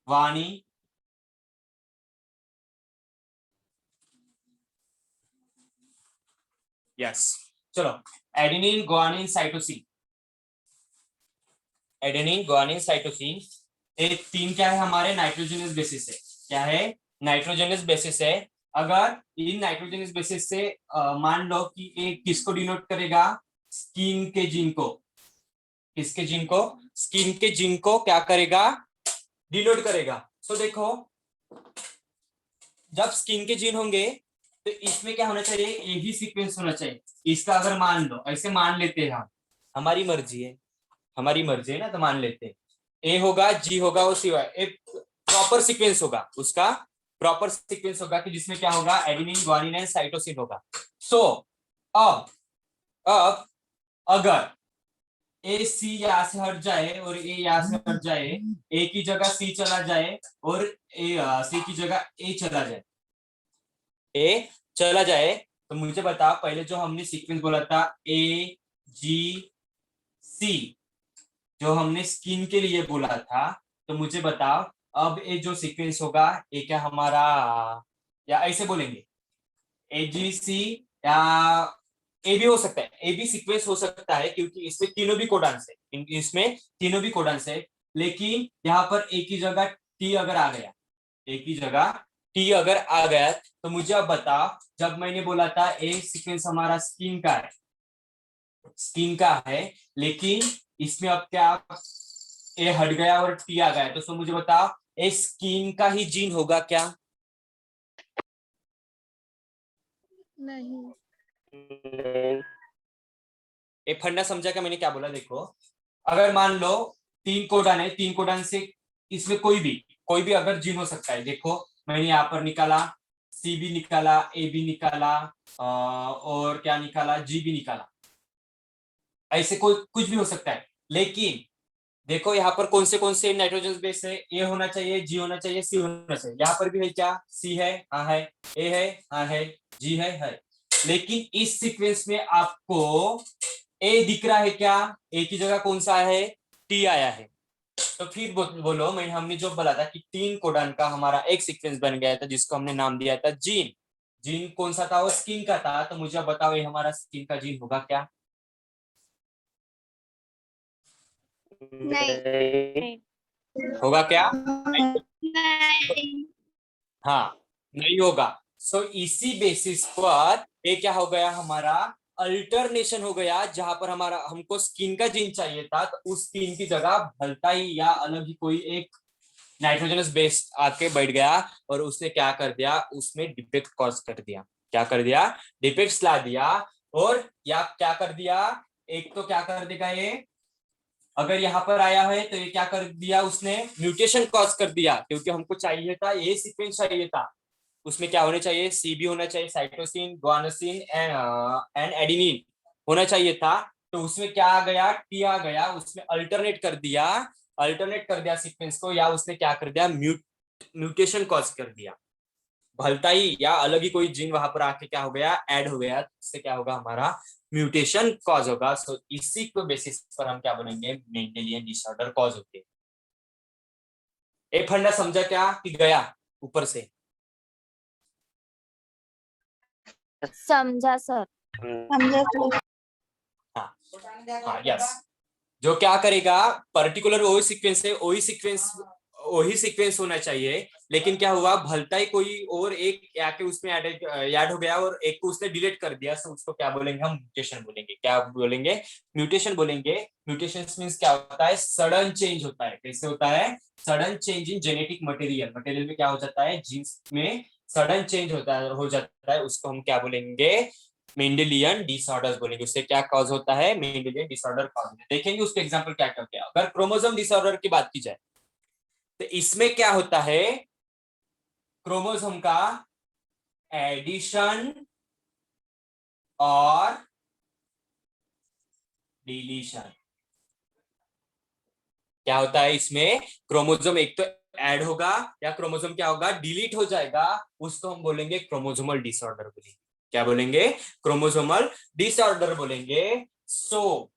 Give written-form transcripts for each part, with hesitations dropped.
वाणी, yes. चलो, adenine, guanine, cytosine. Adenine, guanine, cytosine, ये तीन क्या है हमारे नाइट्रोजनस बेसिस है। क्या है? नाइट्रोजनस बेसिस है। अगर इन नाइट्रोजनस बेसिस से मान लो कि एक किसको डिनोट करेगा? स्किन के जीन को। किसके जीन को? स्किन के जीन को क्या करेगा? डिनोट करेगा। सो देखो, जब स्किन के जीन होंगे तो इसमें क्या होना चाहिए? एक ही सीक्वेंस होना चाहिए। इसका अगर मान लो, ऐसे मान लेते हैं हम, हमारी मर्जी है, हमारी मर्जी है ना, तो मान लेते हैं ए होगा, जी होगा और सी होगा। एक प्रॉपर सीक्वेंस होगा उसका, प्रॉपर सीक्वेंस होगा कि जिसमें क्या होगा? एडेनिन, ग्वानिन एंड साइटोसिन होगा। सो अब अब अगर ए सी यहाँ से हट जाए और ए यहाँ से हट जाए, ए की जगह सी चला जाए और ए सी की जगह ए चला जाए, ए चला जाए, तो मुझे बताओ पहले जो हमने सीक्वेंस बोला था ए जी सी, जो हमने स्किन के लिए बोला था, तो मुझे बताओ अब ये जो सीक्वेंस होगा ये क्या हमारा, या ऐसे बोलेंगे ए जी सी, या ए भी हो सकता है, ए भी सीक्वेंस हो सकता है क्योंकि इसमें तीनों भी कोडांस है, इसमें तीनों भी कोडांस है। लेकिन यहाँ पर ए की जगह टी अगर आ गया, ए की जगह टी अगर आ गया, तो मुझे अब बताओ, जब मैंने बोला था ए सीक्वेंस हमारा स्किन का है, स्किन का है, लेकिन इसमें अब क्या ए हट गया और टी आ गया, तो सो मुझे बताओ ए स्किन का ही जीन होगा क्या? नहीं। ये फंडा समझा क्या मैंने क्या बोला? देखो, अगर मान लो तीन कोडान है, तीन कोडान से इसमें कोई भी अगर जीन हो सकता है। देखो, मैंने यहाँ पर निकाला, सी भी निकाला, ए भी निकाला, और क्या निकाला? जी भी निकाला। ऐसे कोई कुछ भी हो सकता है। लेकिन देखो यहाँ पर कौन से नाइट्रोजन बेस है? ए होना चाहिए, जी होना चाहिए, सी होना चाहिए। यहाँ पर भी है क्या? सी है, हाँ है, ए है, हाँ है, जी है। लेकिन इस सीक्वेंस में आपको ए दिख रहा है क्या? ए की जगह कौन सा है? टी आया है। तो फिर बोलो, मैं हमने जो बोला था कि तीन कोडान का हमारा एक सीक्वेंस बन गया था जिसको हमने नाम दिया था जीन। जीन कौन सा था? वो स्किन का था। तो मुझे बताओ ये हमारा स्किन का जीन होगा क्या? नहीं। होगा क्या? नहीं। हाँ, नहीं होगा। सो इसी बेसिस पर ये क्या हो गया हमारा? अल्टरनेशन हो गया। जहां पर हमारा हमको स्किन का जीन चाहिए था, तो उस स्किन की जगह भलता ही या अलग ही कोई एक नाइट्रोजनस बेस आके बैठ गया और उसने क्या कर दिया? उसमें डिफेक्ट कॉज कर दिया। क्या कर दिया? डिफेक्ट्स ला दिया। और या क्या कर दिया? एक तो क्या कर देगा ये, अगर यहाँ पर आया है तो ये क्या कर दिया? उसने म्यूटेशन कॉज कर दिया, क्योंकि हमको चाहिए था ये सीक्वेंस चाहिए था। उसमें क्या होने चाहिए? सी भी होना चाहिए, साइटोसिन, ग्वानोसिन एंड एडेनिन होना चाहिए था। तो उसमें क्या आ गया? टी आ गया। उसमें अल्टरनेट कर दिया सीक्वेंस को, या उसने क्या कर दिया? म्यूटेशन कॉज कर दिया। भलता ही या अलग ही कोई जीन वहां पर आके क्या हो गया? ऐड हो गया। इससे क्या होगा? हमारा म्यूटेशन कॉज होगा। सो इसी को बेसिस पर हम क्या बनेंगे? मेंडेलियन डिसऑर्डर कॉज होते हैं। एक फंडा समझा क्या कि गया ऊपर से? समझा सर। समझा सर। हाँ, हाँ, यस। जो क्या करेगा? पर्टिकुलर वही सीक्वेंस होना चाहिए। लेकिन क्या हुआ? भलता ही कोई और एक आके उसमें ऐड हो गया और एक को उसने डिलीट कर दिया। सो उसको क्या बोलेंगे? हम म्यूटेशन बोलेंगे। क्या बोलेंगे? म्यूटेशन बोलेंगे। म्यूटेशन मींस क्या होता है? सडन चेंज होता है। कैसे होता है? Sudden change in genetic material. Material में क्या हो जाता है? जीन्स में सडन चेंज हो जाता है। उसको हम क्या बोलेंगे? मेंडेलियन डिसऑर्डर्स बोलेंगे। उससे क्या कॉज होता है? मेंडेलियन डिसऑर्डर कॉज होता है। देखेंगे उसके एग्जांपल क्या क्या होते हैं। अगर क्रोमोसोम डिसऑर्डर की बात की जाए तो इसमें क्या होता है? क्रोमोसोम का एडिशन और डिलीशन। क्या होता है इसमें? क्रोमोसोम एक तो ऐड होगा या क्रोमोसोम क्या होगा? डिलीट हो जाएगा। उसको हम बोलेंगे क्रोमोसोमल डिसऑर्डर बोलेंगे। क्या बोलेंगे? क्रोमोसोमल डिसऑर्डर बोलेंगे। सो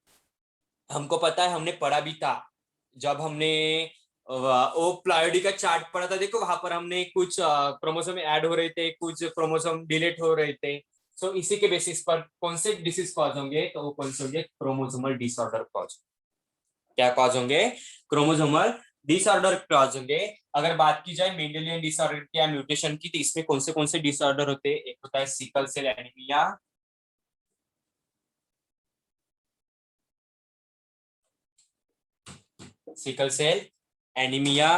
हमको पता है, हमने पढ़ा भी था जब हमने वो प्लाइडी का चार्ट पढ़ा था, देखो वहां पर हमने कुछ क्रोमोसोम ऐड हो रहे थे, कुछ क्रोमोसोम डिलीट हो रहे थे। सो इसी के बेसिस पर कौन से डिसीज कॉज होंगे, तो वो कौन से होंगे, क्रोमोसोमल डिसऑर्डर कॉज। क्या कॉज होंगे, क्रोमोसोमल डिसऑर्डर कॉज होंगे। अगर बात की जाए मेंडेलियन डिसऑर्डर की या म्यूटेशन की, तो इसमें कौन से डिसऑर्डर होते हैं, एक होता है sickle cell anaemia, sickle cell anaemia.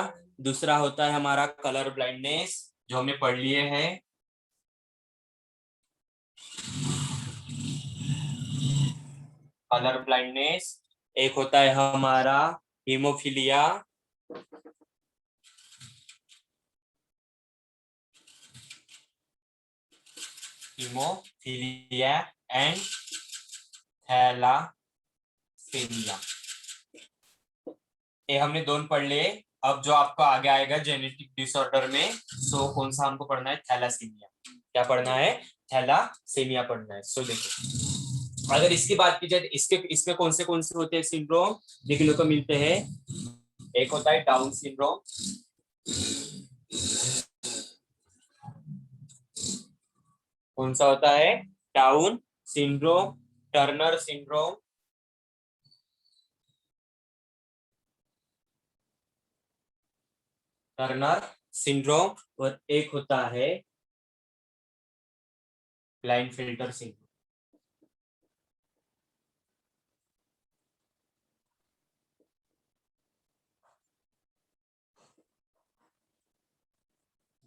दूसरा होता है हमारा कलर ब्लाइंडनेस, जो हमने पढ़ लिए हैं। Colour blindness. एक होता है हमारा हीमोफीलिया, हीमोफीलिया एंड थैलासेमिया। ये हमने दोनों पढ़ लिए। अब जो आपको आगे आएगा जेनेटिक डिसऑर्डर में, सो कौन सा हमको पढ़ना है, थैलासीमिया। क्या पढ़ना है, थैलासेमिया पढ़ना है। सो देखो, अगर इसकी बात की जाए तो इसके इसमें कौन से होते हैं सिंड्रोम देखने को मिलते हैं। एक होता है डाउन सिंड्रोम, कौन सा होता है, down syndrome, Turner syndrome, Turner syndrome, और एक होता है क्लाइनफेल्टर सिंड्रोम।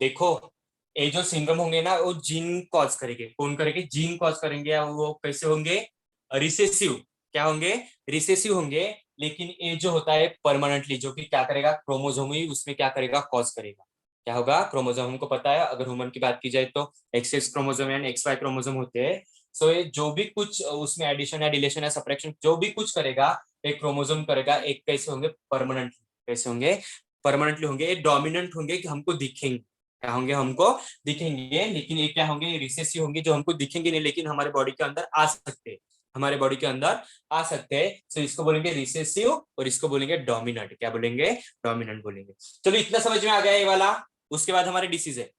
देखो, ये जो सिंड्रोम होंगे ना, वो जीन कॉज करेंगे, कौन करेंगे, जीन कॉज करेंगे। या वो कैसे होंगे, रिसेसिव। क्या होंगे, रिसेसिव होंगे। लेकिन ये जो होता है परमानेंटली, जो कि क्या करेगा, क्रोमोसोम ही उसमें क्या करेगा, कॉज करेगा। क्या होगा, क्रोमोसोम हमको पता है, अगर ह्यूमन की बात की जाए तो X chromosome and X Y chromosome होते हैं। सो ये जो भी कुछ उसमें एडिशन या डिलीशन या सब्ट्रैक्शन जो भी कुछ करेगा, एक क्रोमोसोम करेगा। एक कैसे होंगे, परमानेंटली। कैसे होंगे, परमानेंटली होंगे। ये डोमिनेंट होंगे कि हमको दिखेंगे, क्या होंगे, हमको दिखेंगे। लेकिन ये क्या होंगे, रिसेसिव होंगे, जो हमको दिखेंगे नहीं, लेकिन हमारे बॉडी के अंदर आ सकते हैं, हमारे बॉडी के अंदर आ सकते हैं। तो इसको बोलेंगे रिसेसिव और इसको बोलेंगे डोमिनेंट। क्या बोलेंगे, डोमिनेंट बोलेंगे। चलो इतना समझ में आ गया ये वाला। उसके बाद हमारे डिसीज है।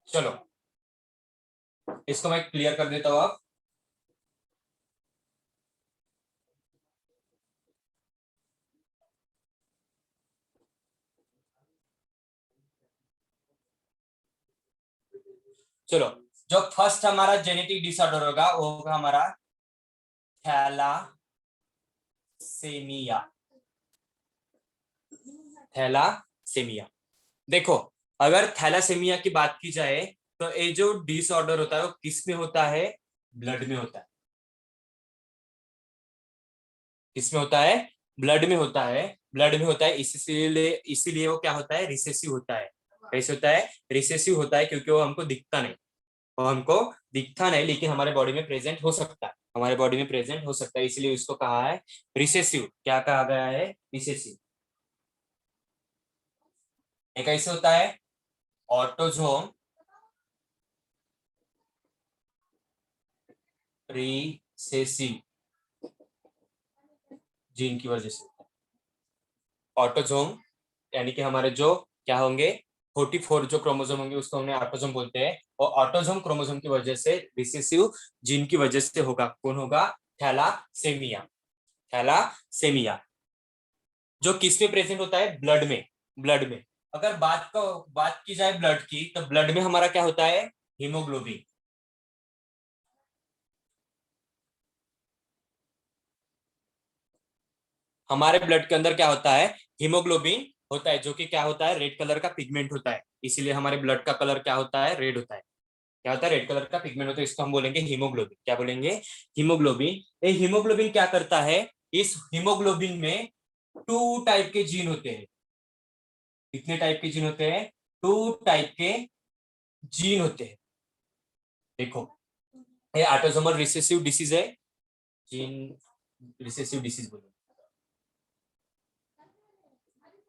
चलो इसको मैं क्लियर कर देता हूं अब। चलो, जो फर्स्ट हमारा जेनेटिक डिसऑर्डर होगा वो होगा हमारा थैलासेमिया। थैलासेमिया। देखो, अगर थैलासेमिया की बात की जाए तो ये जो डिसऑर्डर होता है वो किस में होता है, ब्लड में होता है। किसमें होता है, ब्लड में होता है। ब्लड में होता है, इसीलिए वो क्या होता है, रिसेसिव होता है। कैसे होता है, रिसेसिव होता है, क्योंकि वो हमको दिखता नहीं। वो हमको दिखता नहीं, लेकिन हमारे बॉडी में प्रेजेंट हो सकता है, हमारे बॉडी में प्रेजेंट हो सकता है, इसलिए उसको कहा है रिसेसिव। क्या कहा गया है, रिसेसिव। एक कैसे होता है, ऑटोजोम रिसेसिव जीन की वजह से। ऑटोजोम यानी कि हमारे जो क्या होंगे, 44 जो क्रोमोसोम होंगे उसको हमने ऑटोजोम बोलते हैं। और ऑटोजोम क्रोमोसोम की वजह से, रिसेसिव जीन की वजह से होगा, कौन होगा, थैलासेमिया। थैलासेमिया जो किस में प्रेजेंट होता है, ब्लड में। ब्लड में अगर बात की जाए ब्लड की, तो ब्लड में हमारा क्या होता है, हीमोग्लोबिन। हमारे ब्लड के अंदर क्या होता है, हीमोग्लोबिन होता है, जो कि क्या होता है, रेड कलर का पिगमेंट होता है। इसीलिए हमारे ब्लड का कलर क्या होता है, रेड होता है। क्या होता है, रेड कलर का पिगमेंट होता है, इसको हम बोलेंगे हीमोग्लोबिन। क्या बोलेंगे, हीमोग्लोबिन। ये हीमोग्लोबिन क्या करता है, इस हीमोग्लोबिन में 2 टाइप के जीन होते हैं। कितने टाइप के जीन होते हैं, 2 टाइप के जीन होते हैं। देखो, ये ऑटोसोमल रिसेसिव डिसीज है, जीन रिसेसिव डिसीज बोलो।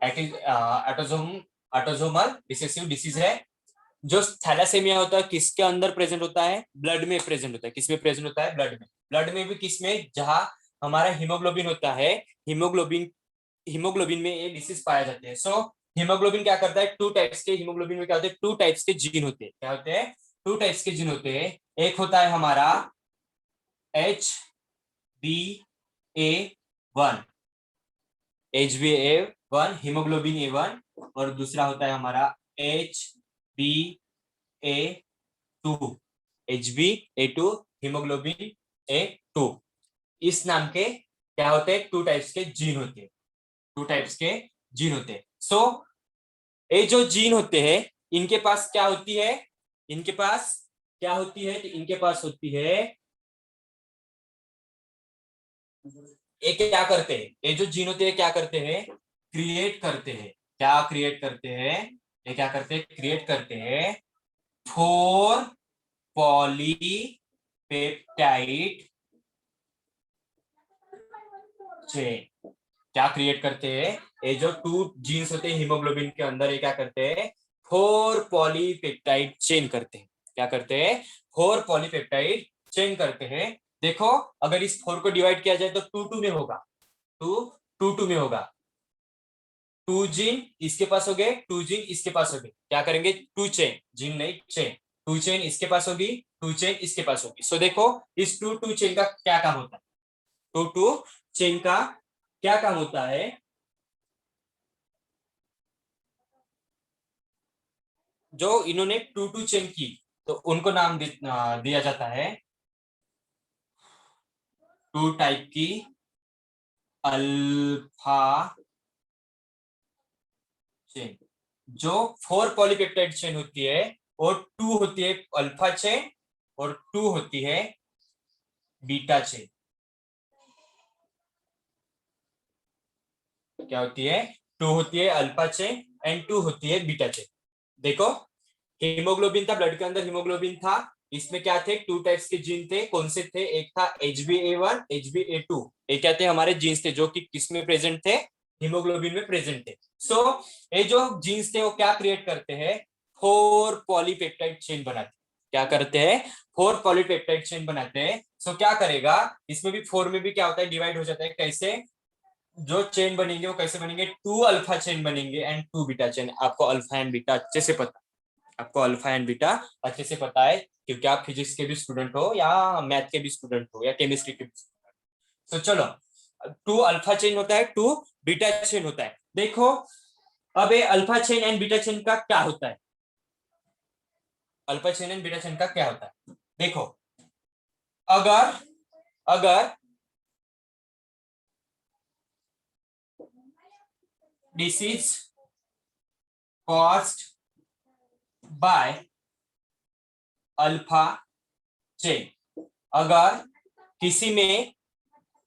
ऑटोसोम ऑटोसोमल रिसेसिव डिसीज है। जो थैलासेमिया होता है किसके अंदर प्रेजेंट होता है, ब्लड में प्रेजेंट होता है। किसमें प्रेजेंट होता है, ब्लड में। ब्लड में भी किसमें, जहां हमारा हीमोग्लोबिन होता है, हीमोग्लोबिन में ये डिसीज पाए जाते हैं। सो हीमोग्लोबिन क्या करता है, टू टाइप्स के हीमोग्लोबिन में क्या होते हैं, टू टाइप्स के जीन होते हैं। क्या होते हैं, टू टाइप्स के जीन होते हैं। एक होता है हमारा HbA1, HbA1 हीमोग्लोबिन A1, और दूसरा होता है हमारा HbA2 हीमोग्लोबिन A2। इस नाम के क्या होते हैं, टू टाइप्स के जीन होते हैं, टू टाइप्स के जीन होते हैं। सो ये जो जीन होते हैं, इनके पास क्या होती है, इनके पास क्या होती है, तो इनके पास होती है, ये क्या करते हैं, ये जो जीन होते हैं क्या करते हैं, क्रिएट करते हैं। क्या क्रिएट करते हैं, ये क्या करते हैं, क्रिएट करते हैं 4 पॉलीपेप्टाइड चेन। क्या क्रिएट करते हैं, ये जो टू जीन्स होते हैं हीमोग्लोबिन के अंदर, ये क्या करते हैं, 4 पॉलीपेप्टाइड चेन करते हैं। क्या करते हैं, 4 पॉलीपेप्टाइड चेन करते हैं। देखो, अगर इस 4 को डिवाइड किया जाए तो 2 में होगा, 2 में होगा। 2 जीन इसके पास हो गए, 2 जीन इसके पास हो गए। क्या करेंगे, 2 चेन, जीन नहीं चेन, 2 चेन इसके पास होगी, 2 चेन इसके पास होगी। सो देखो, इस 2 चेन का क्या काम होता है, 2 चेन का क्या काम होता है, जो इन्होंने 2 चेन की, तो उनको नाम दिया जाता है 2 टाइप की अल्फा चेन। जो 4 पॉलीपेप्टाइड चेन होती है, और 2 होती है अल्फा चेन, और 2 होती है बीटा चेन। क्या होती है, 2 होती है अल्फा चेन एंड 2 होती है बीटा चेन। देखो, हीमोग्लोबिन था, ब्लड के अंदर हीमोग्लोबिन था, इसमें क्या थे, 2 टाइप्स के जीन थे। कौन से थे, एक था HbA1, HbA2। ये क्या थे, हमारे जीन्स थे, जो कि किसमें प्रेजेंट थे, हीमोग्लोबिन में प्रेजेंट थे। सो ये जो जीन्स थे वो क्या क्रिएट करते हैं, 4 पॉलीपेप्टाइड चेन बनाते हैं। क्या करते हैं, 4 पॉलीपेप्टाइड चेन बनाते हैं। सो क्या करेगा, इसमें भी 4 में भी क्या होता है, डिवाइड हो जाता है। कैसे, जो चेन बनेंगे वो कैसे बनेंगे, 2 अल्फा चेन बनेंगे एंड 2 बीटा चेन। आपको अल्फा एंड बीटा अच्छे से पता, आपको अल्फा एंड बीटा अच्छे से पता है, क्योंकि आप फिजिक्स के भी स्टूडेंट हो, या मैथ के भी स्टूडेंट हो, या केमिस्ट्री के भी स्टूडेंट। तो चलो, 2 अल्फा चेन होता है, 2 बीटा चेन होता है। देखो, अब ये alpha chain and beta chain का क्या होता है, alpha chain and beta chain का क्या होता है। देखो, अगर अगर this is caused by alpha chain, अगर किसी में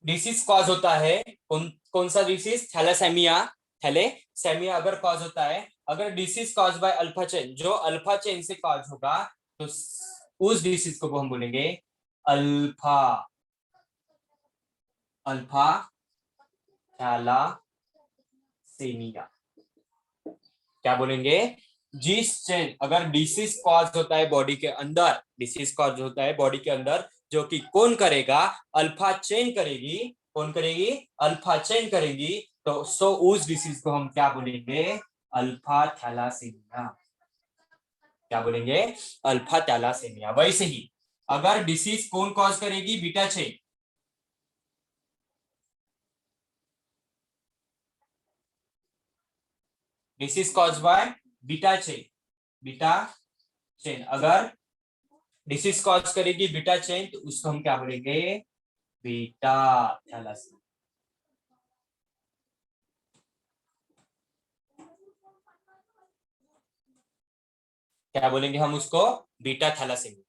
डिसीज कॉज होता है, कौन सा डिसीज, थैलेसेमिया, थैलेसेमिया अगर कॉज होता है, अगर disease cause by alpha chain, जो अल्फा चेन से कॉज होगा, तो उस डिसीज को हम बोलेंगे अल्फा अल्फा थैलासेमिया। क्या बोलेंगे, जिस चेन, अगर डिसीज कॉज होता है बॉडी के अंदर, डिसीज कॉज होता है बॉडी के अंदर, जो कि कौन करेगा, अल्फा चेन करेगी। कौन करेगी, अल्फा चेन करेगी। तो सो उस डिसीज को हम क्या बोलेंगे, अल्फा थैलासेमिया। क्या बोलेंगे, अल्फा थैलासेमिया। वैसे ही अगर डिसीज कौन कॉज करेगी, beta chain, disease cause by beta chain, beta chain अगर डिसीज कॉज करेगी बीटा चेन, तो उसको हम क्या बोलेंगे, बीटा थैलासेमिया। क्या बोलेंगे हम उसको, बीटा थैलासेमिया।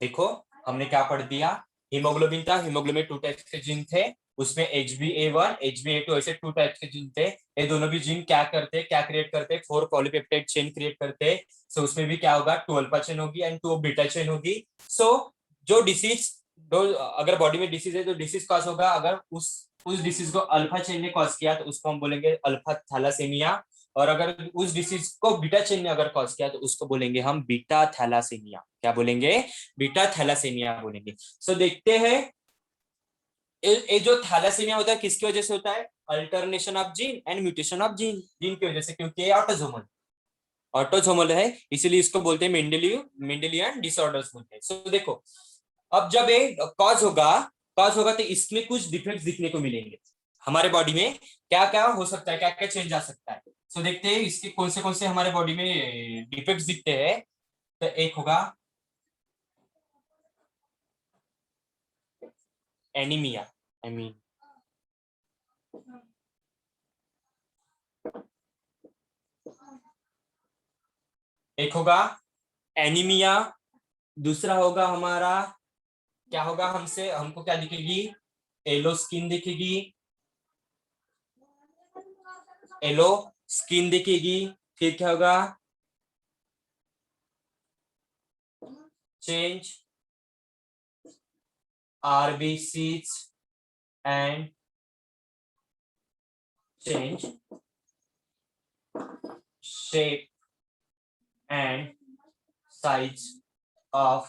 देखो, हमने क्या पढ़ दिया, हीमोग्लोबिन था, हीमोग्लोबिन 2 टाइप्स के जीन थे, उसमें HbA1, HbA2 ऐसे 2 टाइप्स के जीन थे। ये दोनों भी जीन क्या करते, क्या क्रिएट करते, 4 पॉलीपेप्टाइड चेन क्रिएट करते। सो उसमें भी क्या होगा, 2 अल्फा चेन होगी एंड 2 बीटा चेन होगी। सो जो डिसीज, अगर बॉडी में डिसीज है तो डिसीज कॉज होगा, अगर उस डिसीज को अल्फा चेन ने कॉज किया, तो उसको हम बोलेंगे अल्फा थैलासेमिया। और अगर उस डिसीज को बीटा चेन ने अगर कॉज किया तो उसको बोलेंगे हम बीटा थैलासेमिया। क्या बोलेंगे? बीटा थैलासेमिया बोलेंगे। सो देखते हैं ये जो थैलासेमिया होता है किसकी वजह से होता है? Alternation of gene and mutation of gene, gene की वजह से, क्योंकि ये ऑटोसोमल है, इसीलिए इसको बोलते हैं मेंडेलियन डिसऑर्डर्स बोलते हैं। सो देखो, अब जब ये कॉज होगा तो इसमें कुछ डिफेक्ट्स दिखने को मिलेंगे हमारे बॉडी में। क्या क्या हो सकता है, क्या क्या चेंज आ सकता है? सो देखते हैं इसके कौन से हमारे बॉडी में डिफेक्ट्स दिखते हैं। तो एक होगा एनीमिया, आई मीन एक होगा एनीमिया। दूसरा होगा हमारा, क्या होगा, हमको क्या दिखेगी? येलो स्किन दिखेगी, येलो स्किन दिखेगी। फिर क्या होगा? Change RBCs and change shape and size of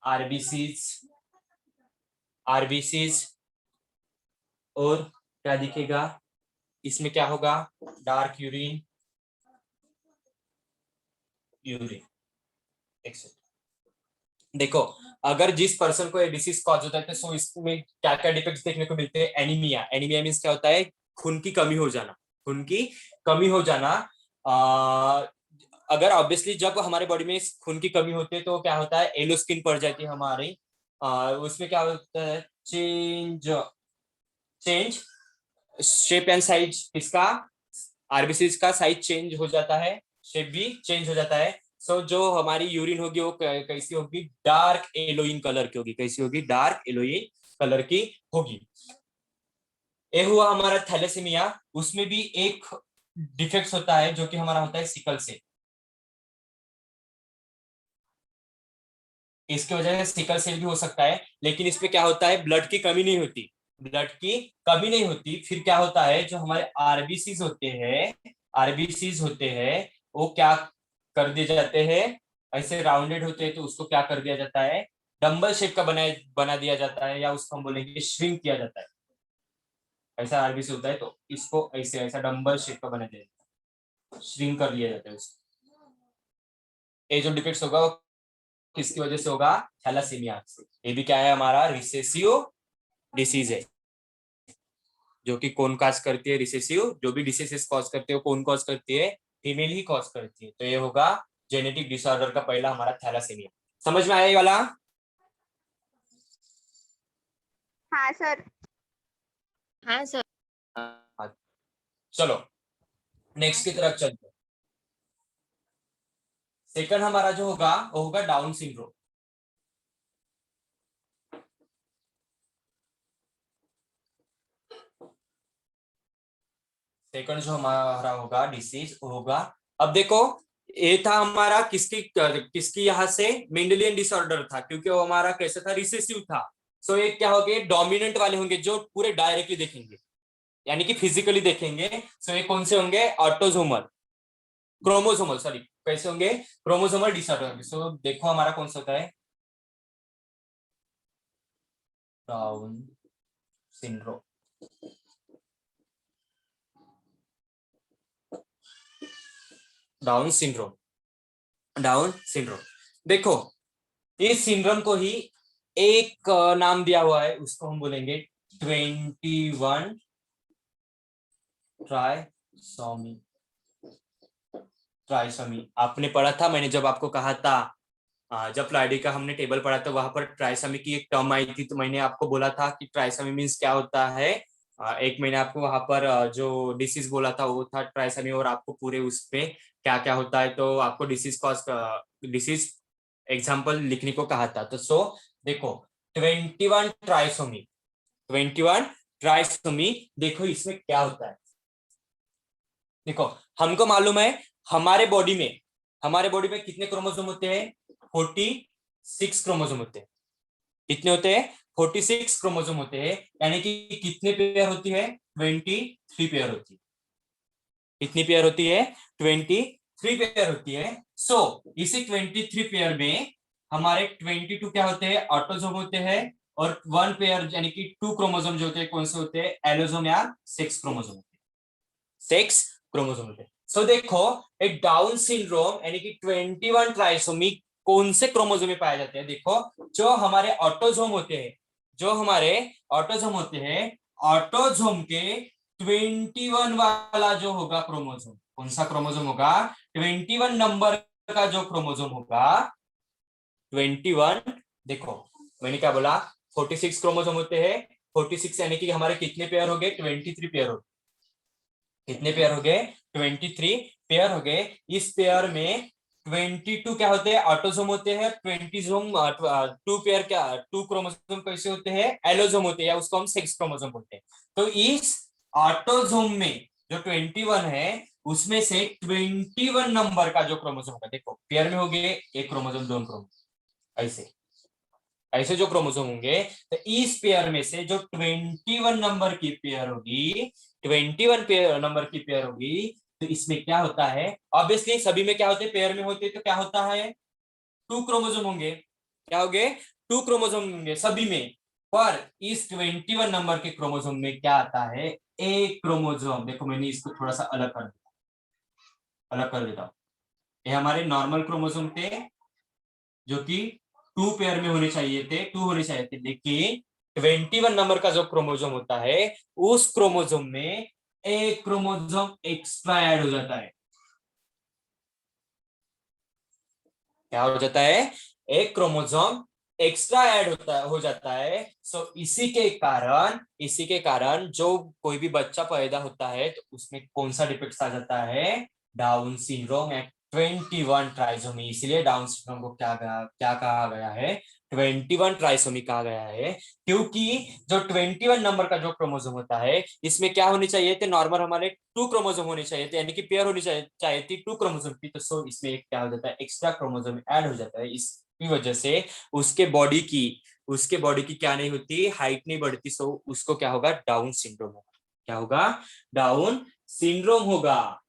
RBCs। और क्या दिखेगा इसमें? क्या होगा? Dark urine etcetera. देखो, अगर जिस पर्सन को ये डिसीज कॉज होता है तो सो इसमें क्या क्या डिफेक्ट्स देखने को मिलते हैं? एनीमिया मीन्स क्या होता है? खून की कमी हो जाना, खून की कमी हो जाना। अगर ऑब्वियसली जब हमारे बॉडी में खून की कमी होती है तो क्या होता है? येलो स्किन पड़ जाती है हमारी। उसमें क्या होता है? चेंज शेप एंड साइज, किसका? आरबीसी का साइज चेंज हो जाता है, शेप भी चेंज हो जाता है। सो जो हमारी यूरिन होगी वो कैसी होगी? डार्क एलोइन कलर की होगी। कैसी होगी? डार्क एलोइन कलर की होगी। ये हुआ हमारा थैलेसीमिया। उसमें भी एक डिफेक्ट होता है जो कि हमारा होता है सिकल सेल। इसकी वजह से सिकल सेल भी हो सकता है, लेकिन इसमें क्या होता है? ब्लड की कमी नहीं होती, ब्लड की कमी नहीं होती। फिर क्या होता है? जो हमारे आरबीसीज होते हैं वो क्या कर दिए जाते हैं? ऐसे राउंडेड होते हैं तो उसको क्या कर दिया जाता है? डंबल शेप का बना दिया जाता है, या उसको हम बोलेंगे श्रिंक किया जाता है। ऐसा आरबीसी होता है तो इसको ऐसे ऐसा डंबल शेप का बना दिया जाता है, श्रिंक कर लिया जाता है उसको। ये जो डिफेक्ट्स होगा वो किसकी वजह से होगा? थैलासीमिया से। ये भी क्या है? हमारा रिसेसिव डिसीज है, जो कि कौन कॉज करती है? रिसेसिव जो भी डिसीजेस कॉज करती है कौन कॉज करती है? फीमेल ही कॉज करती है। तो ये होगा जेनेटिक डिसऑर्डर का पहला हमारा थैलासीमिया। समझ में आया ये वाला? हाँ सर। हाँ सर। हाँ, चलो नेक्स्ट की तरफ चलते हैं। सेकंड हमारा जो होगा वो होगा डाउन सिंड्रोम। सेकंड जो हमारा होगा डिसीज होगा, अब देखो, ये था हमारा किसकी यहाँ से? मेंडेलियन डिसऑर्डर था, क्योंकि वो हमारा कैसा था? रिसेसिव था। सो ये क्या होंगे? डोमिनेंट वाले होंगे जो पूरे डायरेक्टली देखेंगे, यानी कि फिजिकली देखेंगे। सो ये कौन से होंगे? ऑटोसोमल क्रोमोसोमल, सॉरी, कैसे होंगे? Chromosomal disorder. सो देखो हमारा कौन सा होता है? Down syndrome. Down syndrome. देखो, इस सिंड्रोम को ही एक नाम दिया हुआ है, उसको हम बोलेंगे 21 ट्राइसोमी। आपने पढ़ा था, मैंने जब आपको कहा था, जब फ्लाइडे का हमने टेबल पढ़ा था वहां पर ट्राइसोमी की एक टर्म आई थी, तो मैंने आपको बोला था कि ट्राइसोमी मीन्स क्या होता है। एक मैंने आपको वहां पर जो डिसीज बोला था वो था ट्राइसोमी, और आपको पूरे उस पे क्या क्या होता है तो आपको डिसीज एग्जाम्पल लिखने को कहा था। तो सो देखो, 21 ट्राइसोमी, देखो इसमें क्या होता है। देखो, हमको मालूम है हमारे बॉडी में कितने क्रोमोसोम होते हैं? 46 क्रोमोसोम होते हैं। कितने होते हैं? 46 क्रोमोसोम होते हैं, यानी कि कितने पेयर होती है? 23 पेयर होती है। कितनी पेयर होती है? 23 पेयर होती है। सो इसी 23 पेयर में हमारे 22 क्या होते हैं? ऑटोजोम होते हैं। और 1 पेयर यानी कि 2 क्रोमोसोम जो होते हैं कौन से होते हैं? एलोजोम या सेक्स क्रोमोसोम होते हैं। सेक्स क्रोमोसोम होते हैं। सो देखो, एक डाउन सिंड्रोम यानी कि 21 ट्राइसोमी कौन से क्रोमोसोम में पाए जाते हैं? देखो, जो हमारे ऑटोजोम होते हैं, जो हमारे ऑटोजोम होते हैं, ऑटोजोम के 21 वाला जो होगा क्रोमोसोम, कौन सा क्रोमोसोम होगा? 21 नंबर का जो क्रोमोसोम होगा, 21। देखो, मैंने क्या बोला? 46 क्रोमोसोम होते हैं। 46 यानी कि हमारे कितने पेयर हो गए? 23 पेयर हो गए। कितने पेयर हो गए? 23 पेयर हो गए। इस पेयर में 22 क्या होते हैं? ऑटोसोम होते हैं। 20 2 पेयर क्या, 2 क्रोमोसोम कैसे होते हैं? एलोसोम होते हैं, या उसको हम सेक्स क्रोमोसोम बोलते हैं। तो इस ऑटोसोम में जो 21 है, उसमें से 21 नंबर का जो क्रोमोसोम होगा, देखो पेयर में हो गए, एक क्रोमोसोम, दोनों क्रोमोसोम, ऐसे ऐसे जो क्रोमोसोम होंगे, तो इस पेयर में से जो 21 नंबर की पेयर होगी, 21 पेयर नंबर की पेयर होगी, तो इसमें क्या होता है? ऑब्वियसली सभी में क्या होते हैं? पेयर में होते हैं, तो क्या होता है? 2 क्रोमोसोम होंगे। क्या होंगे? 2 क्रोमोसोम होंगे सभी में। पर इस 21 नंबर के क्रोमोसोम में क्या आता है? एक क्रोमोसोम। देखो, मैंने इसको थोड़ा सा अलग कर देता हूं। ये हमारे नॉर्मल क्रोमोसोम थे, जो कि 2 पेयर में होने चाहिए थे, 2 होने चाहिए थे, लेकिन 21 नंबर का जो क्रोमोसोम होता है, उस क्रोमोसोम में एक क्रोमोसोम एक्स्ट्रा ऐड हो जाता है। क्या हो जाता है? एक क्रोमोसोम एक्स्ट्रा ऐड हो जाता है। सो इसी के कारण जो कोई भी बच्चा पैदा होता है, तो उसमें कौन सा डिफेक्ट आ जाता है? डाउन सिंड्रोम या 21 ट्राइसोमी। इसलिए डाउन सिंड्रोम को क्या कहा गया है? 21 ट्राइसोमी कहा गया है। क्योंकि जो 21 नंबर का जो क्रोमोसोम होता है, इसमें क्या होनी चाहिए थे? नॉर्मल हमारे 2 क्रोमोसोम होने चाहिए थे, यानी कि पेयर होनी चाहिए थी 2 क्रोमोसोम की। तो सो इसमें एक क्या हो जाता है? एक्स्ट्रा क्रोमोसोम ऐड हो जाता है। इसकी वजह से उसके बॉडी की क्या नहीं होती? हाइट नहीं बढ़ती। सो उसको क्या होगा? डाउन सिंड्रोम होगा। क्या होगा? डाउन सिंड्रोम होगा।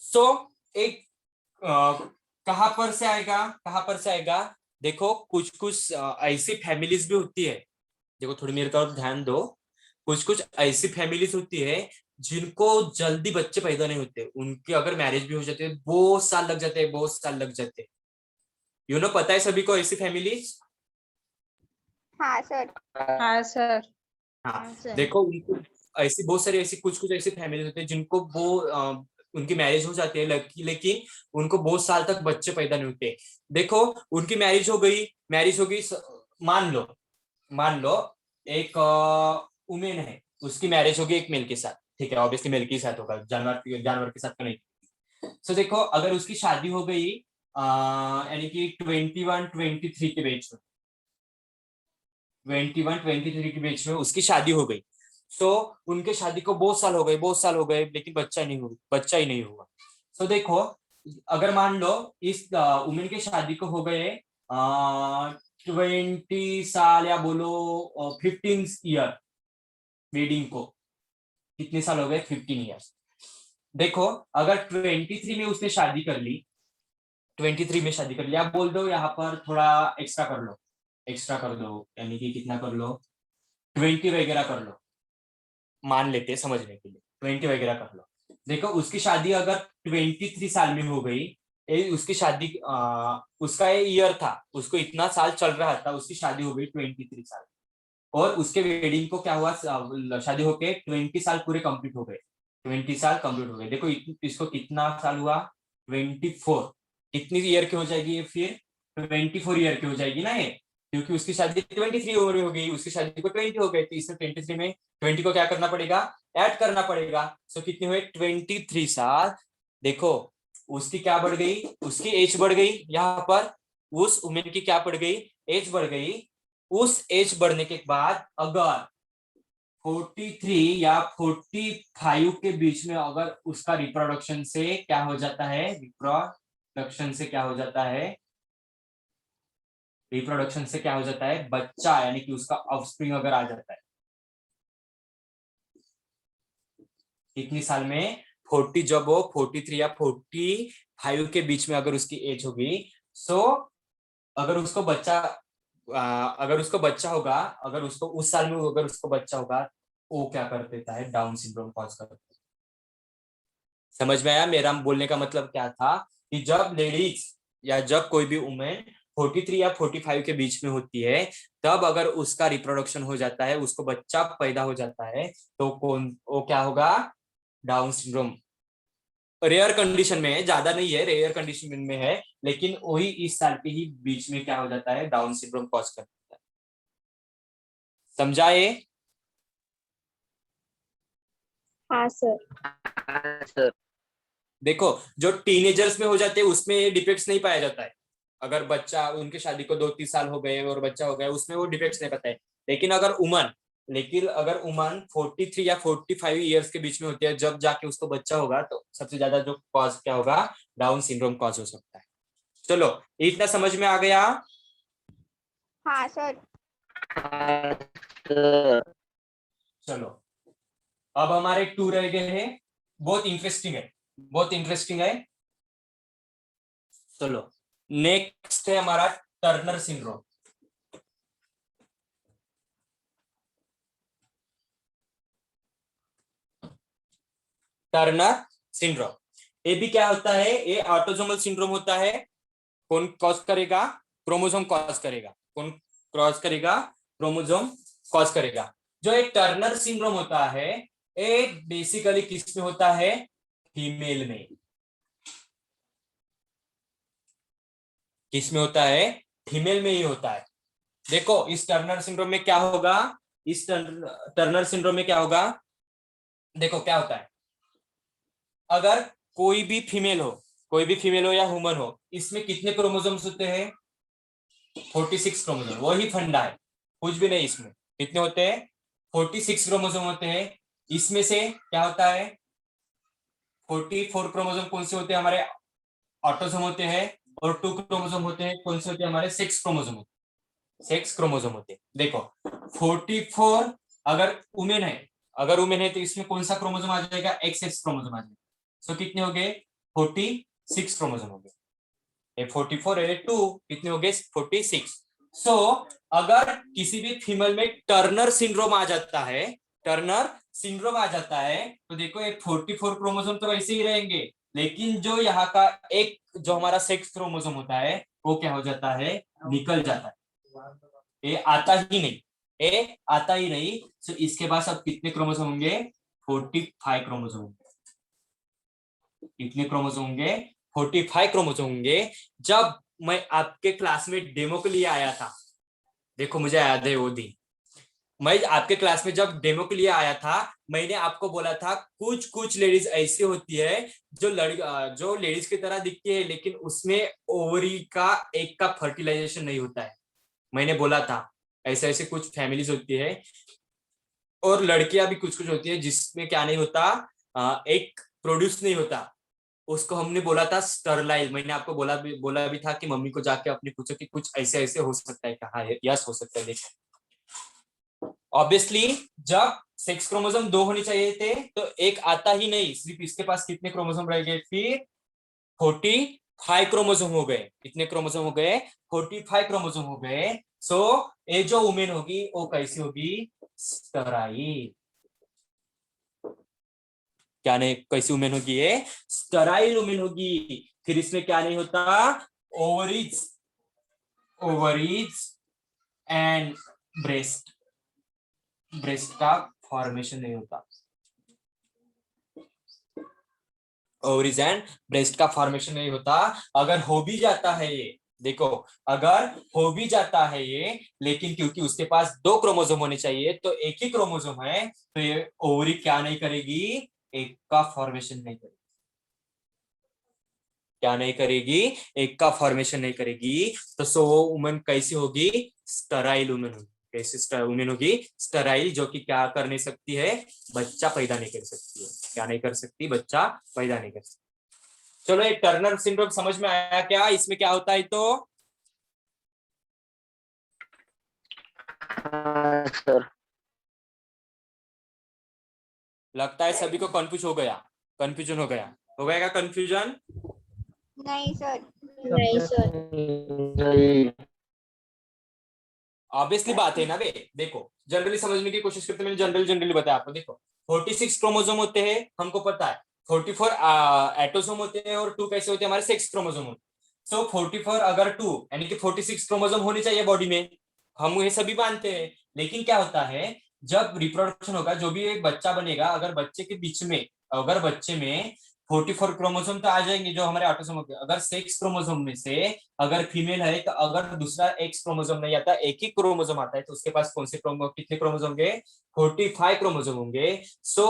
सो एक कहां पर से आएगा? कहां पर से आएगा? देखो, कुछ कुछ ऐसी फैमिलीज भी होती है। देखो, थोड़ी मेरे तरफ ध्यान दो। कुछ कुछ ऐसी फैमिलीज होती है जिनको जल्दी बच्चे पैदा नहीं होते। उनके अगर मैरिज भी हो जाते हैं, बहुत साल लग जाते हैं, बहुत साल लग जाते हैं। पता है सभी को ऐसी फैमिलीज? हाँ सर। हाँ सर। हाँ। हाँ सर। देखो, उनको ऐसी बहुत सारी ऐसी कुछ कुछ ऐसी फैमिलीज होती है जिनको उनकी मैरिज हो जाती है, लेकिन उनको बहुत साल तक बच्चे पैदा नहीं होते। देखो, उनकी मैरिज हो गई। मान लो एक वुमेन है, उसकी मैरिज होगी एक मेल के साथ। ठीक है, ऑब्वियसली मेल के साथ होगा, जानवर जानवर के साथ तो नहीं। सो देखो, अगर उसकी शादी हो गई यानी कि 21-23 के बीच में, 21-23 के बीच में उसकी शादी हो गई। सो उनके शादी को बहुत साल हो गए, लेकिन बच्चा ही नहीं हुआ। सो देखो, अगर मान लो इस वुमेन के शादी को हो गए 20 साल, या बोलो 15 ईयर वेडिंग को। कितने साल हो गए? 15 ईयर्स। देखो, अगर 23 में उसने शादी कर ली, 23 में शादी कर लिया, आप बोल दो यहाँ पर थोड़ा एक्स्ट्रा कर दो, यानी कि कितना कर लो? 20 वगैरह कर लो, मान लेते हैं समझने के लिए। 20 वगैरह कर लो। देखो, उसकी शादी अगर 23 साल में हो गई, उसकी शादी उसका ये ईयर था, उसको इतना साल चल रहा था, उसकी शादी हो गई 23 साल। और उसके वेडिंग को क्या हुआ? शादी होके 20 साल पूरे कंप्लीट हो गए। 20 साल कंप्लीट हो गए। देखो, इसको कितना साल हुआ? 24। कितनी ईयर की हो जाएगी ये फिर? 24 ईयर की हो जाएगी ना ये, क्योंकि उसकी शादी 23 उम्र में हो गई, उसकी शादी को 20 हो गए, तो इसमें 23 में 20 को क्या करना पड़ेगा? ऐड करना पड़ेगा। सो कितने हुए? 23 साल। देखो, उसकी क्या बढ़ गई? उसकी एज बढ़ गई। यहाँ पर उस उम्र की क्या बढ़ गई? एज बढ़ गई। उस एज बढ़ने के बाद अगर 43 या 45 के बीच में अगर उसका रिप्रोडक्शन से क्या हो जाता है? रिप्रोडक्शन से क्या हो जाता है? बच्चा, यानी कि उसका ऑफस्प्रिंग अगर आ जाता है, कितनी साल में? 40, जब वो 43 या 45 के बीच में अगर उसकी एज होगी, सो अगर उसको बच्चा अगर उसको बच्चा होगा, अगर उसको उस साल में अगर उसको बच्चा होगा, वो क्या कर देता है? डाउन सिंड्रोम कॉज कर देता है। समझ में आया मेरा बोलने का मतलब क्या था? कि जब लेडीज या जब कोई भी वुमेन 43 या 45 के बीच में होती है, तब अगर उसका रिप्रोडक्शन हो जाता है, उसको बच्चा पैदा हो जाता है, तो कौन वो क्या होगा? Down syndrome. रेयर कंडीशन में है, ज्यादा नहीं है, रेयर कंडीशन में है, लेकिन वही इस साल के ही बीच में क्या हो जाता है? डाउन सिंड्रोम कॉज कर देता है। समझा ये? हाँ सर। सर। देखो, जो टीनेजर्स में हो जाते हैं उसमें ये डिफेक्ट्स नहीं पाया जाता है। अगर बच्चा, उनके शादी को 2-3 साल हो गए और बच्चा हो गया, उसमें वो डिफेक्ट्स नहीं पाता है। लेकिन अगर उमन 43 या 45 ईयर्स के बीच में होती है, जब जाके उसको बच्चा होगा, तो सबसे ज्यादा जो कॉज क्या होगा? डाउन सिंड्रोम कॉज हो सकता है। चलो, इतना समझ में आ गया? हाँ सर। हाँ सर। चलो, अब हमारे 2 रह गए हैं। बहुत इंटरेस्टिंग है, बहुत इंटरेस्टिंग है। चलो, नेक्स्ट है हमारा टर्नर सिंड्रोम। टर्नर सिंड्रोम, ये भी क्या होता है? ये ऑटोसोमल सिंड्रोम होता है। कौन कॉज करेगा? क्रोमोसोम कॉज करेगा। कौन कॉज करेगा? क्रोमोसोम कॉज करेगा। जो एक टर्नर सिंड्रोम होता है, ये बेसिकली किस में होता है? फीमेल में। किस में होता है? फीमेल में ही होता है। देखो, इस टर्नर सिंड्रोम में क्या होगा? इस टर्नर सिंड्रोम में क्या होगा? देखो क्या होता है, अगर कोई भी फीमेल हो, कोई भी फीमेल हो या ह्यूमन हो, इसमें कितने क्रोमोसोम्स होते हैं? 46 क्रोमोसोम। वही फंडा है, कुछ भी नहीं। इसमें कितने होते हैं? 46 क्रोमोसोम होते हैं। इसमें से क्या होता है? 44 क्रोमोसोम कौन से होते हैं? हमारे ऑटोसोम होते हैं। और 2 क्रोमोसोम होते हैं, कौन से होते हैं? हमारे सेक्स क्रोमोसोम होते हैं। सेक्स क्रोमोसोम होते हैं। देखो, 44 अगर वुमेन है, तो इसमें कौन सा क्रोमोसोम आ जाएगा? एक्स क्रोमोसोम आ जाएगा। सो कितने हो गए? 46 क्रोमोसोम हो गए। ये 44 है, 2 कितने हो गए? 46। सो अगर किसी भी फीमेल में टर्नर सिंड्रोम आ जाता है, टर्नर सिंड्रोम आ जाता है, तो देखो ये 44 क्रोमोसोम तो वैसे ही रहेंगे, लेकिन जो यहाँ का एक जो हमारा सेक्स क्रोमोसोम होता है, वो क्या हो जाता है? निकल जाता है। ये आता ही नहीं, ये आता ही नहीं। सो इसके पास अब कितने क्रोमोसोम होंगे? 45 क्रोमोसोम होंगे। कितने क्रोमोसोम होंगे? 45 क्रोमोसोम होंगे। जब मैं आपके क्लास में डेमो के लिए आया था, देखो मुझे याद है वो दिन, मैं आपके क्लास में जब डेमो के लिए आया था, मैंने आपको बोला था कुछ कुछ लेडीज ऐसी होती है जो लेडीज की तरह दिखती है, लेकिन उसमें ओवरी का एक का फर्टिलाइजेशन नहीं होता है। मैंने बोला था ऐसे ऐसे कुछ फैमिलीज होती है, और लड़कियां भी कुछ कुछ होती है जिसमें क्या नहीं होता, एक प्रोड्यूस नहीं होता। उसको हमने बोला था स्टरलाइज। मैंने आपको बोला भी था कि मम्मी को जाके अपने पूछो कि कुछ ऐसे ऐसे हो सकता है। कहा है यस हो सकता है। देखो, ऑब्वियसली जब सेक्स क्रोमोसोम 2 होने चाहिए थे, तो एक आता ही नहीं, सिर्फ इसके पास कितने क्रोमोसोम रह गए? फिर 45 क्रोमोसोम हो गए। कितने क्रोमोसोम हो गए? 45 क्रोमोसोम हो गए। सो ये जो वुमेन होगी वो कैसी होगी? स्टराइल। क्या नहीं, कैसी वुमेन होगी? ये स्टराइल वुमेन होगी। फिर इसमें क्या नहीं होता? Ovaries, ovaries and breast, breast का फॉर्मेशन नहीं होता। ओवरीज एंड ब्रेस्ट का फॉर्मेशन नहीं होता। अगर हो भी जाता है ये, देखो, अगर हो भी जाता है ये, लेकिन क्योंकि उसके पास 2 क्रोमोसोम होने चाहिए, तो एक ही क्रोमोसोम है, तो ये ओवरी क्या नहीं करेगी? एक का फॉर्मेशन नहीं करेगी। क्या नहीं करेगी? एक का फॉर्मेशन नहीं करेगी। तो सो वो वुमन कैसी होगी? स्टराइल वुमन होगी। कैसी वुमन होगी? स्टराइल, जो कि क्या कर नहीं सकती है? बच्चा पैदा नहीं कर सकती है। क्या नहीं कर सकती? बच्चा पैदा नहीं कर सकती। चलो, ये टर्नर सिंड्रोम समझ में आया क्या? इसमें क्या होता है? तो हाँ सर। लगता है सभी को कंफ्यूजन हो गया क्या कंफ्यूजन? नहीं सर। नहीं सर। नहीं। ऑब्वियसली बात है ना बे। देखो जनरली समझने की कोशिश करते, मैंने जनरली बताया आपको। देखो 46 क्रोमोसोम होते हैं, हमको पता है। 44 एटोसोम होते हैं, और 2 कैसे होते हैं हमारे, 6 क्रोमोसोम होते हैं। सो 44 अगर 2 यानी कि 46 क्रोमोसोम होनी चाहिए बॉडी में, हम ये सभी मानते हैं। लेकिन क्या होता है, जब रिप्रोडक्शन होगा, जो भी एक बच्चा बनेगा, अगर बच्चे के बीच में, अगर बच्चे में 44 क्रोमोसोम तो आ जाएंगे जो हमारे ऑटोसोम होते हैं। अगर 6 क्रोमोसोम में से अगर फीमेल है, तो अगर दूसरा एक्स क्रोमोसोम नहीं आता, एक ही क्रोमोसोम आता है, तो उसके पास कौन से कितने क्रोमोसोम होंगे? 45 क्रोमोसोम होंगे। सो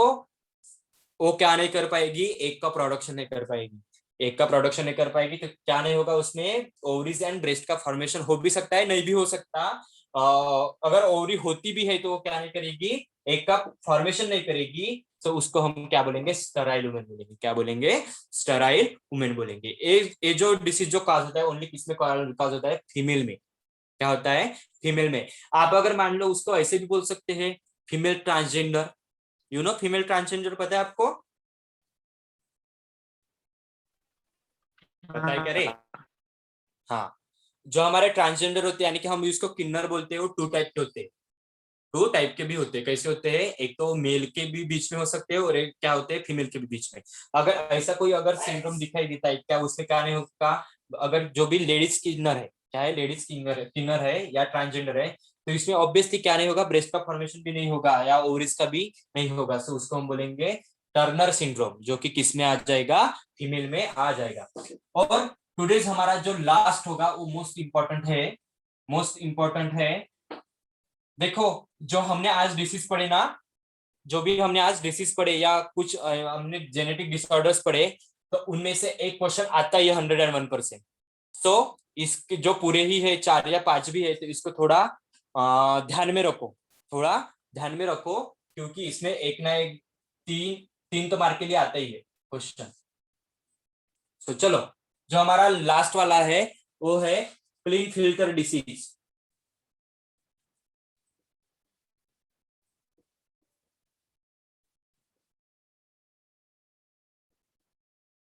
वो क्या नहीं कर पाएगी, एक का प्रोडक्शन नहीं कर पाएगी। एक का प्रोडक्शन नहीं कर पाएगी तो क्या नहीं होगा उसमें, ओवरीज एंड ब्रेस्ट का फॉर्मेशन हो भी सकता है, नहीं भी हो सकता। अगर ओवरी होती भी है तो वो क्या नहीं करेगी, एक का फॉर्मेशन नहीं करेगी। तो उसको हम क्या बोलेंगे, स्टराइल वुमेन बोलेंगे। क्या बोलेंगे? स्टराइल वुमेन बोलेंगे। ये जो डिसीज जो काज होता है, ओनली किसमें काज होता है? फीमेल में। क्या होता है? फीमेल में। आप अगर मान लो उसको ऐसे भी बोल सकते हैं, फीमेल ट्रांसजेंडर। फीमेल ट्रांसजेंडर पता है आपको? पता है क्या रे? हाँ। जो हमारे ट्रांसजेंडर होते हैं, यानी कि हम इसको किन्नर बोलते हैं, वो 2 टाइप के होते हैं। 2 टाइप के भी होते हैं। कैसे होते हैं? एक तो मेल के भी बीच में हो सकते हैं, और एक क्या होते हैं, फीमेल के भी बीच में। अगर ऐसा कोई अगर सिंड्रोम दिखाई देता है, क्या उससे क्या नहीं होगा? अगर जो भी लेडीज किन्नर है, क्या है, लेडीज किन्नर है या ट्रांसजेंडर है, तो इसमें ऑब्वियसली क्या नहीं होगा, ब्रेस्ट का फॉर्मेशन भी नहीं होगा, या ओवरीज का भी नहीं होगा। तो उसको हम बोलेंगे टर्नर सिंड्रोम, जो कि किस में आ जाएगा? फीमेल में आ जाएगा। और टुडेज हमारा जो लास्ट होगा वो मोस्ट इंपॉर्टेंट है। मोस्ट इंपॉर्टेंट है। देखो, जो हमने आज डिसीज पढ़े ना, जो भी हमने आज डिसीज पढ़े, या कुछ हमने जेनेटिक डिसऑर्डर्स पढ़े, तो उनमें से एक क्वेश्चन आता ही है 101%। तो इसके जो पूरे ही है 4 या 5 भी है, तो इसको थोड़ा ध्यान में रखो। थोड़ा ध्यान में रखो, क्योंकि इसमें एक ना एक तीन तीन तो मार्क के लिए आता ही है क्वेश्चन। तो चलो, जो हमारा लास्ट वाला है वो है clean filter disease.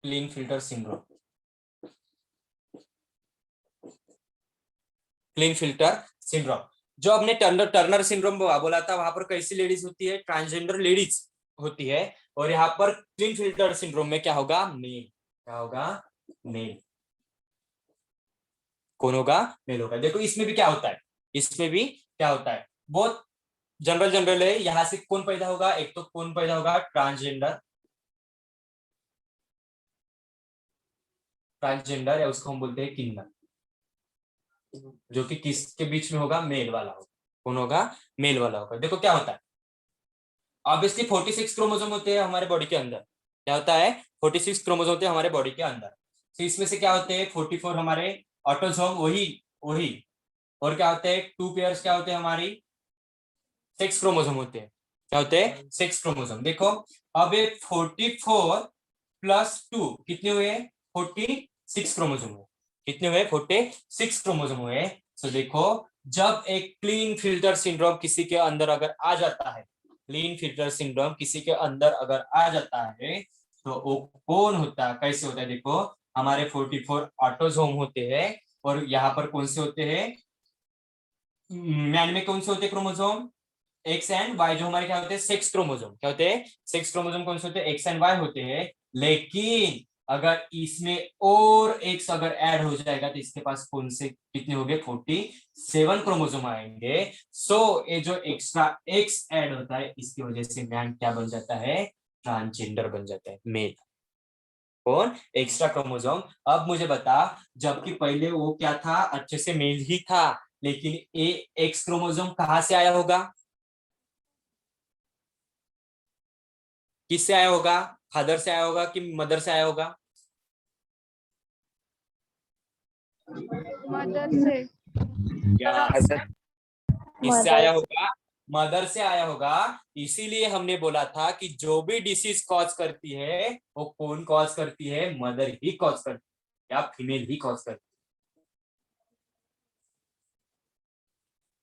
Clean filter syndrome. Clean filter syndrome. जो हमने टर्नर टर्नर सिंड्रोम बोला था, वहां पर कैसी लेडीज होती है? ट्रांसजेंडर लेडीज होती है। और यहाँ पर क्लीन फिल्टर सिंड्रोम में क्या होगा? मेल। क्या होगा? मेल। कौन होगा? मेल होगा। देखो इसमें भी क्या होता है, इसमें भी क्या होता है, बहुत जनरल है। यहाँ से कौन पैदा होगा? एक तो कौन पैदा होगा? ट्रांसजेंडर। ट्रांसजेंडर, या उसको हम बोलते हैं किन्नर, जो कि किसके बीच में होगा? मेल वाला होगा। कौन होगा? मेल वाला होगा। देखो क्या होता है, ऑब्वियसली 46 क्रोमोसोम होते हैं हमारे बॉडी के अंदर। क्या होता है? 46 क्रोमोसोम होते हैं हमारे बॉडी के अंदर। तो इसमें से क्या होते हैं? 44 हमारे ऑटोसोम, वही वही। और क्या होते हैं? 2 पेयर्स क्या होते हैं हमारी? 6 क्रोमोसोम होते हैं। क्या होते हैं? 6 क्रोमोसोम। देखो, अब ये 44 प्लस 2 कितने हुए? 46 क्रोमोसोम हुए। कितने हुए? 46 क्रोमोसोम हुए। तो देखो, जब एक क्लीन फिल्टर सिंड्रोम किसी के अंदर अगर आ जाता है, क्लीन फिल्टर सिंड्रोम किसी के अंदर अगर आ जाता है, तो वो कौन होता है, कैसे होता है? देखो, हमारे 44 ऑटोसोम होते हैं, और यहाँ पर कौन से होते हैं? मैन में कौन से होते हैं क्रोमोसोम? X and Y. जो हमारे क्या होते हैं? 6 क्रोमोसोम। क्या होते हैं? 6 क्रोमोसोम कौन से होते हैं? एक्स एंड वाई होते हैं। लेकिन अगर इसमें और एक्स अगर ऐड हो जाएगा, तो इसके पास कौन से कितने हो गए? 47 क्रोमोसोम आएंगे। सो ये जो एक्स्ट्रा एक्स ऐड होता है, इसकी वजह से मैन क्या बन जाता है? ट्रांसजेंडर बन जाता है, मेल। कौन? Extra chromosome. अब मुझे बता, जबकि पहले वो क्या था? अच्छे से मेल ही था, लेकिन ए एक्स क्रोमोसोम कहां से आया होगा? किससे आया होगा? फादर से आया होगा कि मदर से आया होगा? मदर से। यस। किससे मदर आया होगा? मदर से आया होगा। इसीलिए हमने बोला था कि जो भी डिसीज कॉज करती है, वो कौन कॉज करती है? मदर ही कॉज करती है, या फीमेल ही कॉज करती है।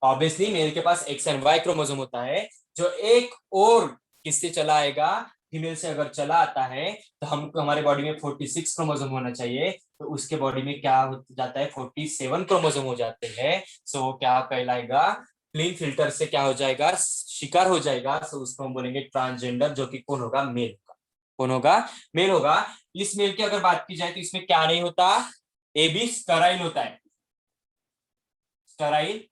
ऑब्वियसली मेल के पास एक्स एंड वाई क्रोमोसोम होता है। जो एक और किससे चला आएगा, फीमेल से अगर चला आता है तो हमको हमारे बॉडी में 46 क्रोमोसोम होना चाहिए, तो उसके बॉडी में क्या हो जाता है 47 क्रोमोसोम हो जाते हैं। सो वो क्या कहलाएगा, क्लीन फिल्टर से क्या हो जाएगा, शिकार हो जाएगा। सो उसको हम बोलेंगे ट्रांसजेंडर, जो कि कौन होगा, मेल होगा। कौन होगा, मेल होगा। इस मेल की अगर बात की जाए तो इसमें क्या नहीं होता, ए बी स्टराइल होता है, स्टराइल